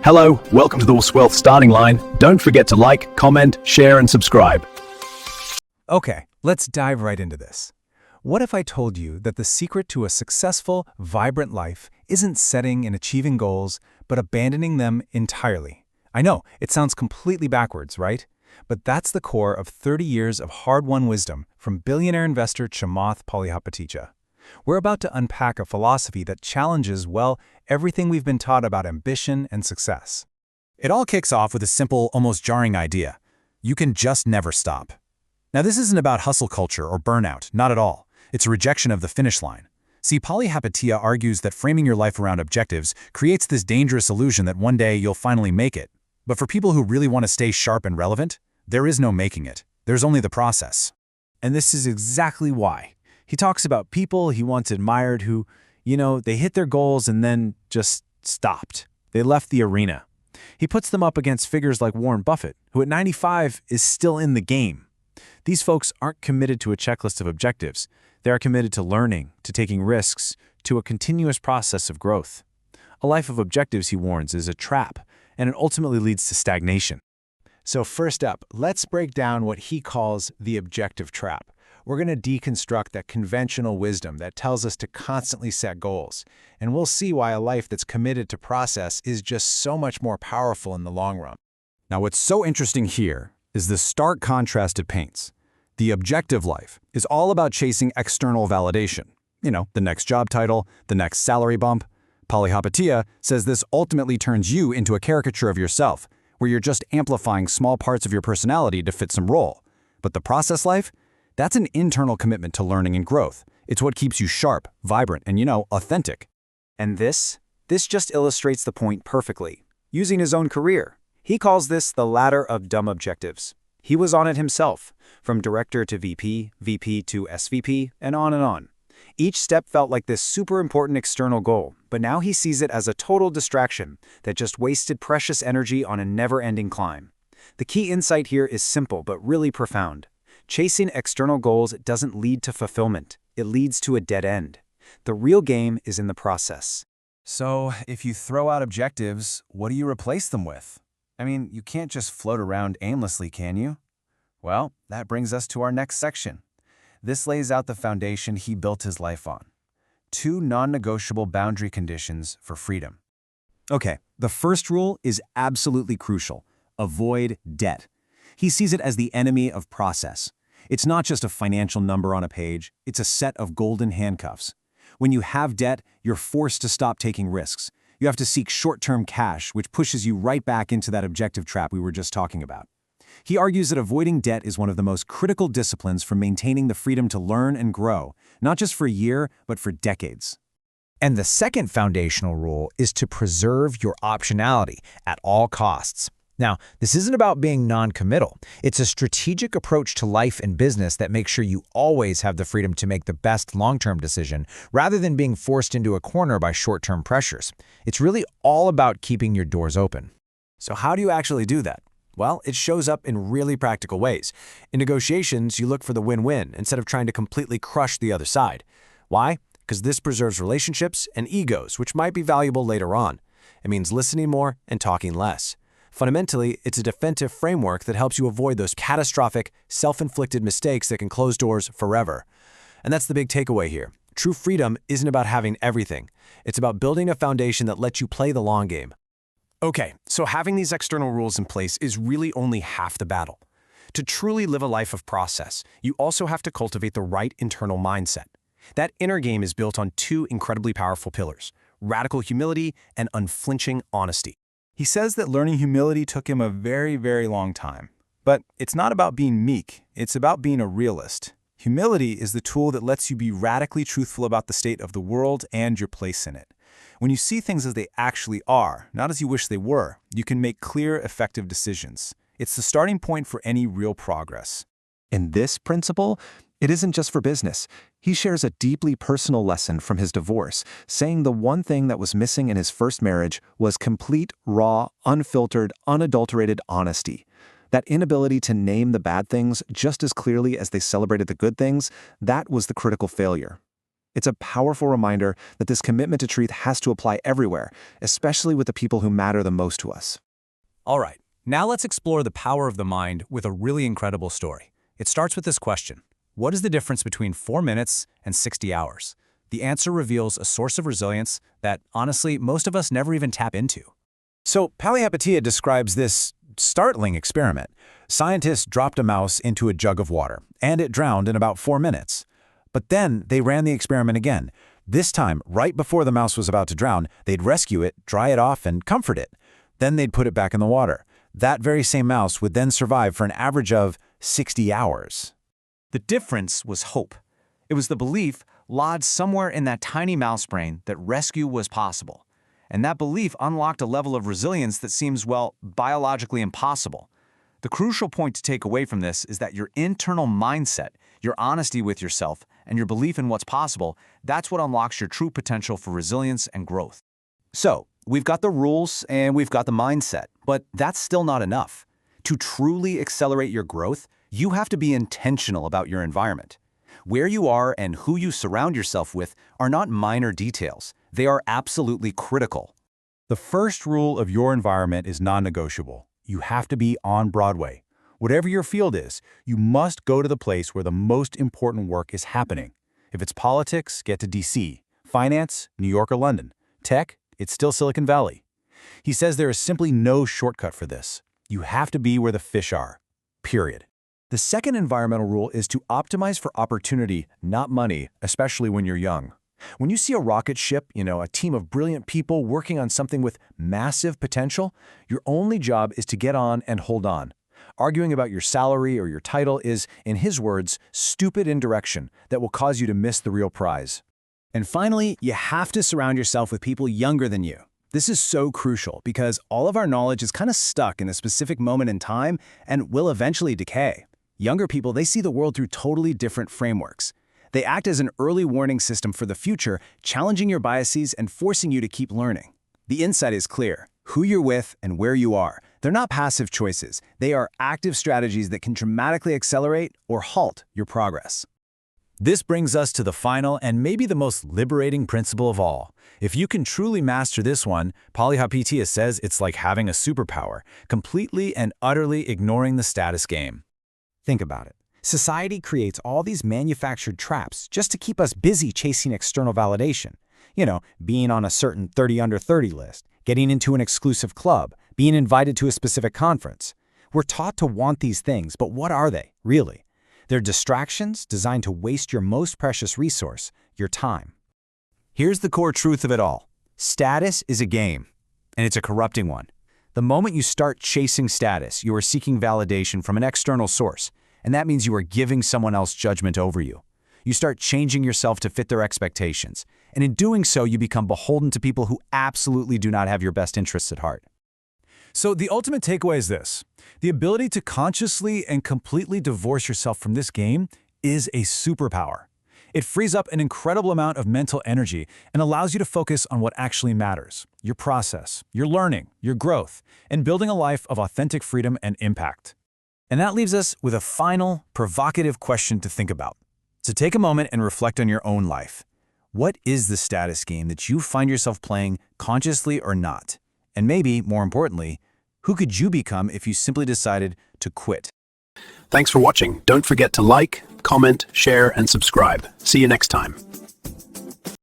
Hello, welcome to the Wealth Starting Line. Don't forget to like, comment, share, and subscribe. Okay, let's dive right into this. What if I told you that the secret to a successful, vibrant life isn't setting and achieving goals, but abandoning them entirely? I know, it sounds completely backwards, right? But that's the core of 30 years of hard-won wisdom from billionaire investor Chamath Palihapitiya. We're about to unpack a philosophy that challenges, well, everything we've been taught about ambition and success. It all kicks off with a simple, almost jarring idea. You can just never stop. Now, this isn't about hustle culture or burnout, not at all. It's a rejection of the finish line. See, Palihapitiya argues that framing your life around objectives creates this dangerous illusion that one day you'll finally make it. But for people who really want to stay sharp and relevant, there is no making it. There's only the process. And this is exactly why. He talks about people he once admired who, they hit their goals and then just stopped. They left the arena. He puts them up against figures like Warren Buffett, who at 95 is still in the game. These folks aren't committed to a checklist of objectives. They are committed to learning, to taking risks, to a continuous process of growth. A life of objectives, he warns, is a trap, and it ultimately leads to stagnation. So first up, let's break down what he calls the objective trap. We're going to deconstruct that conventional wisdom that tells us to constantly set goals, and we'll see why a life that's committed to process is just so much more powerful in the long run. Now, what's so interesting here is the stark contrast it paints. The objective life is all about chasing external validation. The next job title, the next salary bump. Palihapitiya says this ultimately turns you into a caricature of yourself, where you're just amplifying small parts of your personality to fit some role. But the process life? That's an internal commitment to learning and growth. It's what keeps you sharp, vibrant, and, authentic. And this just illustrates the point perfectly. Using his own career, he calls this the ladder of dumb objectives. He was on it himself, from director to VP, VP to SVP, and on and on. Each step felt like this super important external goal, but now he sees it as a total distraction that just wasted precious energy on a never-ending climb. The key insight here is simple but really profound. Chasing external goals doesn't lead to fulfillment. It leads to a dead end. The real game is in the process. So, if you throw out objectives, what do you replace them with? You can't just float around aimlessly, can you? Well, that brings us to our next section. This lays out the foundation he built his life on. 2 non-negotiable boundary conditions for freedom. Okay, the first rule is absolutely crucial. Avoid debt. He sees it as the enemy of process. It's not just a financial number on a page, it's a set of golden handcuffs. When you have debt, you're forced to stop taking risks. You have to seek short-term cash, which pushes you right back into that objective trap we were just talking about. He argues that avoiding debt is one of the most critical disciplines for maintaining the freedom to learn and grow, not just for a year, but for decades. And the second foundational rule is to preserve your optionality at all costs. Now, this isn't about being non-committal. It's a strategic approach to life and business that makes sure you always have the freedom to make the best long-term decision, rather than being forced into a corner by short-term pressures. It's really all about keeping your doors open. So how do you actually do that? Well, it shows up in really practical ways. In negotiations, you look for the win-win instead of trying to completely crush the other side. Why? Because this preserves relationships and egos, which might be valuable later on. It means listening more and talking less. Fundamentally, it's a defensive framework that helps you avoid those catastrophic, self-inflicted mistakes that can close doors forever. And that's the big takeaway here. True freedom isn't about having everything. It's about building a foundation that lets you play the long game. Okay, so having these external rules in place is really only half the battle. To truly live a life of process, you also have to cultivate the right internal mindset. That inner game is built on 2 incredibly powerful pillars: radical humility and unflinching honesty. He says that learning humility took him a very, very long time. But it's not about being meek, it's about being a realist. Humility is the tool that lets you be radically truthful about the state of the world and your place in it. When you see things as they actually are, not as you wish they were, you can make clear, effective decisions. It's the starting point for any real progress. In this principle, it isn't just for business. He shares a deeply personal lesson from his divorce, saying the one thing that was missing in his first marriage was complete, raw, unfiltered, unadulterated honesty. That inability to name the bad things just as clearly as they celebrated the good things, that was the critical failure. It's a powerful reminder that this commitment to truth has to apply everywhere, especially with the people who matter the most to us. All right, now let's explore the power of the mind with a really incredible story. It starts with this question. What is the difference between 4 minutes and 60 hours? The answer reveals a source of resilience that, honestly, most of us never even tap into. So Palihapitiya describes this startling experiment. Scientists dropped a mouse into a jug of water, and it drowned in about 4 minutes. But then they ran the experiment again. This time, right before the mouse was about to drown, they'd rescue it, dry it off, and comfort it. Then they'd put it back in the water. That very same mouse would then survive for an average of 60 hours. The difference was hope. It was the belief lodged somewhere in that tiny mouse brain that rescue was possible. And that belief unlocked a level of resilience that seems, well, biologically impossible. The crucial point to take away from this is that your internal mindset, your honesty with yourself, and your belief in what's possible, that's what unlocks your true potential for resilience and growth. So, we've got the rules and we've got the mindset, but that's still not enough. To truly accelerate your growth, you have to be intentional about your environment. Where you are and who you surround yourself with are not minor details. They are absolutely critical. The first rule of your environment is non-negotiable. You have to be on Broadway. Whatever your field is, you must go to the place where the most important work is happening. If it's politics, get to DC. Finance, New York or London. Tech, it's still Silicon Valley. He says there is simply no shortcut for this. You have to be where the fish are. Period. The second environmental rule is to optimize for opportunity, not money, especially when you're young. When you see a rocket ship, a team of brilliant people working on something with massive potential, your only job is to get on and hold on. Arguing about your salary or your title is, in his words, stupid indirection that will cause you to miss the real prize. And finally, you have to surround yourself with people younger than you. This is so crucial because all of our knowledge is kind of stuck in a specific moment in time and will eventually decay. Younger people, they see the world through totally different frameworks. They act as an early warning system for the future, challenging your biases and forcing you to keep learning. The insight is clear. Who you're with and where you are, they're not passive choices. They are active strategies that can dramatically accelerate or halt your progress. This brings us to the final and maybe the most liberating principle of all. If you can truly master this one, Palihapitiya says it's like having a superpower, completely and utterly ignoring the status game. Think about it. Society creates all these manufactured traps just to keep us busy chasing external validation. Being on a certain 30 under 30 list, getting into an exclusive club, being invited to a specific conference. We're taught to want these things, but what are they, really? They're distractions designed to waste your most precious resource, your time. Here's the core truth of it all. Status is a game, and it's a corrupting one. The moment you start chasing status, you are seeking validation from an external source, and that means you are giving someone else judgment over you. You start changing yourself to fit their expectations, and in doing so, you become beholden to people who absolutely do not have your best interests at heart. So the ultimate takeaway is this. The ability to consciously and completely divorce yourself from this game is a superpower. It frees up an incredible amount of mental energy and allows you to focus on what actually matters, your process, your learning, your growth, and building a life of authentic freedom and impact. And that leaves us with a final, provocative question to think about. So take a moment and reflect on your own life. What is the status game that you find yourself playing consciously or not? And maybe, more importantly, who could you become if you simply decided to quit? Thanks for watching. Don't forget to like, comment, share, and subscribe. See you next time.